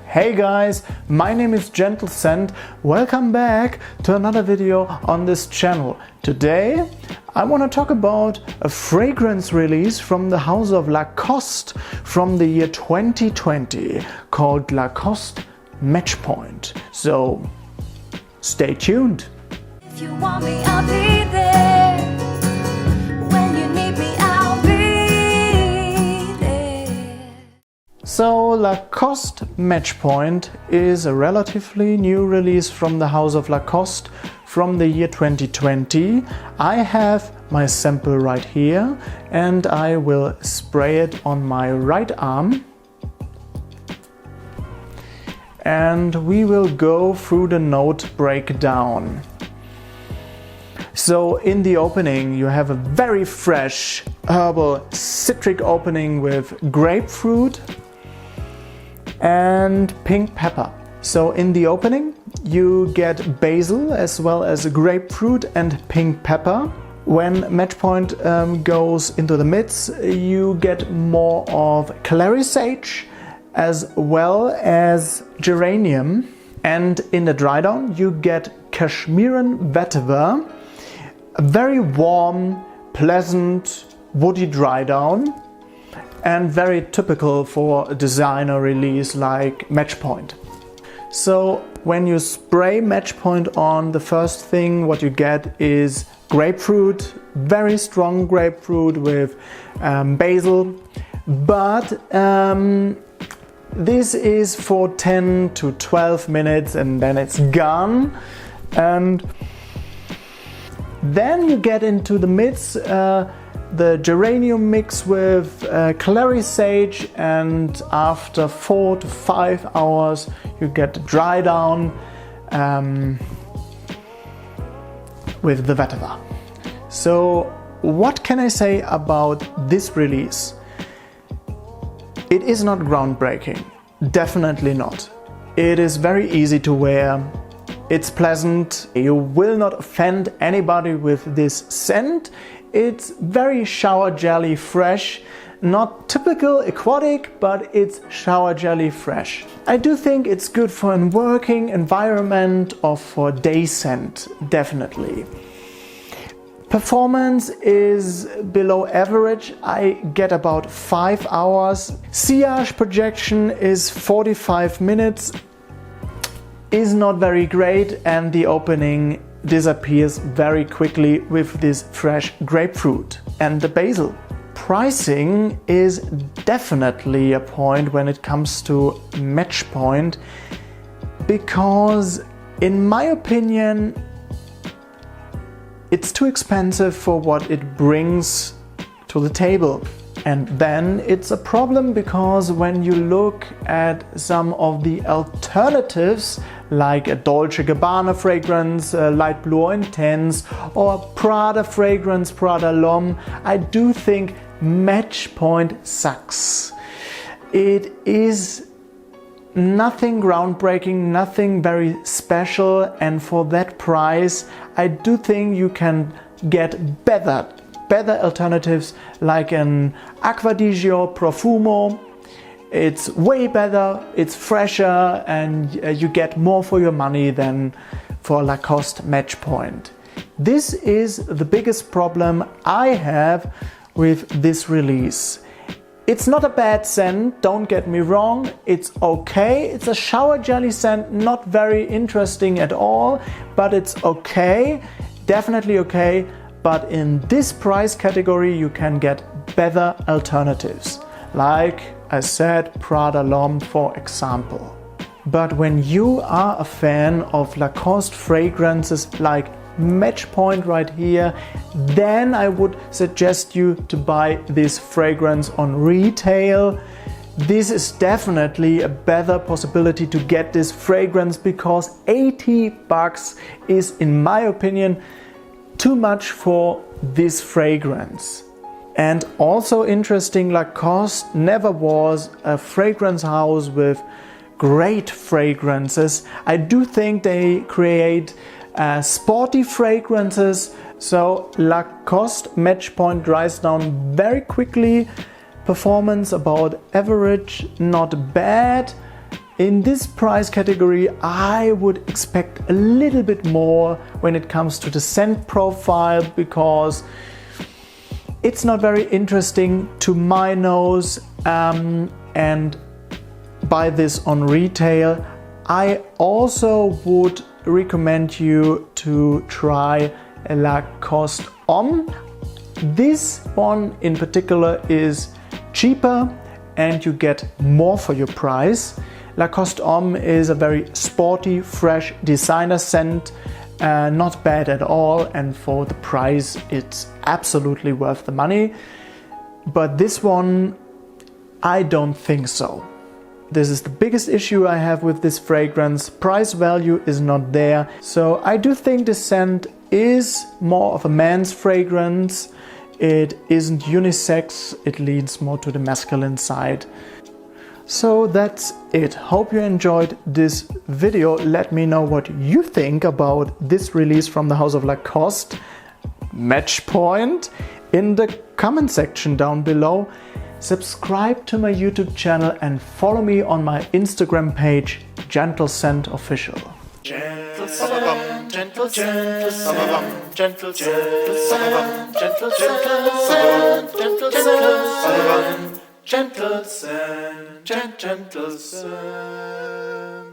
Hey guys, my name is Gentle Scent. Welcome back to another video on this channel. Today I want to talk about a fragrance release from the house of Lacoste from the year 2020 called Lacoste Match Point. So stay tuned. If you want me, I'll be there. When you need me, I'll be there. So Lacoste Match Point is a relatively new release from the house of Lacoste from the year 2020. I have my sample right here and I will spray it on my right arm. And we will go through the note breakdown. So in the opening you have a very fresh herbal citric opening with grapefruit and pink pepper. So in the opening you get basil as well as grapefruit and pink pepper. When Match Point goes into the mids, you get more of clary sage as well as geranium, and in the dry down you get Cashmeran vetiver, a very warm, pleasant, woody dry down, and very typical for a designer release like Match Point. So when you spray Match Point on, the first thing what you get is grapefruit, very strong grapefruit with basil, but this is for 10 to 12 minutes and then it's gone. And then you get into the mids the geranium mix with clary sage, and after 4 to 5 hours you get the dry down with the vetiver. So what can I say about this release? It is not groundbreaking, definitely not. It is very easy to wear, it's pleasant, you will not offend anybody with this scent. It's very shower jelly fresh, not typical aquatic, but it's shower jelly fresh. I do think it's good for a working environment or for day scent, definitely. Performance is below average. I get about 5 hours. Sillage projection is 45 minutes. Is not very great, and the opening disappears very quickly with this fresh grapefruit and the basil. Pricing is definitely a point when it comes to Match Point, because in my opinion it's too expensive for what it brings to the table. And then it's a problem, because when you look at some of the alternatives like a Dolce & Gabbana fragrance, light blue or intense, or Prada fragrance, Prada L'Homme, I do think Match Point sucks. It is nothing groundbreaking, nothing very special, and for that price I do think you can get better alternatives like an Acqua di Gio Profumo. It's way better, it's fresher, and you get more for your money than for Lacoste Match Point. This is the biggest problem I have with this release. It's not a bad scent, don't get me wrong, it's okay. It's a shower jelly scent, not very interesting at all, but it's okay, definitely okay. But in this price category you can get better alternatives, like I said, Prada L'Homme for example. But when you are a fan of Lacoste fragrances like Match Point right here, then I would suggest you to buy this fragrance on retail. This is definitely a better possibility to get this fragrance, because 80 bucks is, in my opinion, too much for this fragrance. And also interesting, Lacoste never was a fragrance house with great fragrances. I do think they create sporty fragrances. So Lacoste Match Point dries down very quickly. Performance about average, not bad. In this price category, I would expect a little bit more when it comes to the scent profile, because it's not very interesting to my nose, and buy this on retail. I also would recommend you to try a Lacoste Homme. This one in particular is cheaper and you get more for your price. Lacoste Homme is a very sporty, fresh designer scent, not bad at all, and for the price it's absolutely worth the money. But this one, I don't think so. This is the biggest issue I have with this fragrance. Price value is not there. So I do think the scent is more of a man's fragrance. It isn't unisex, it leans more to the masculine side. So that's it. Hope you enjoyed this video. Let me know what you think about this release from the house of Lacoste, Match Point, in the comment section down below. Subscribe to my YouTube channel and follow me on my Instagram page, Gentle Scent Official. Gentle scent, gentle scent, gentle scent, gentle scent, gentle scent, gentle scent, gentle scent.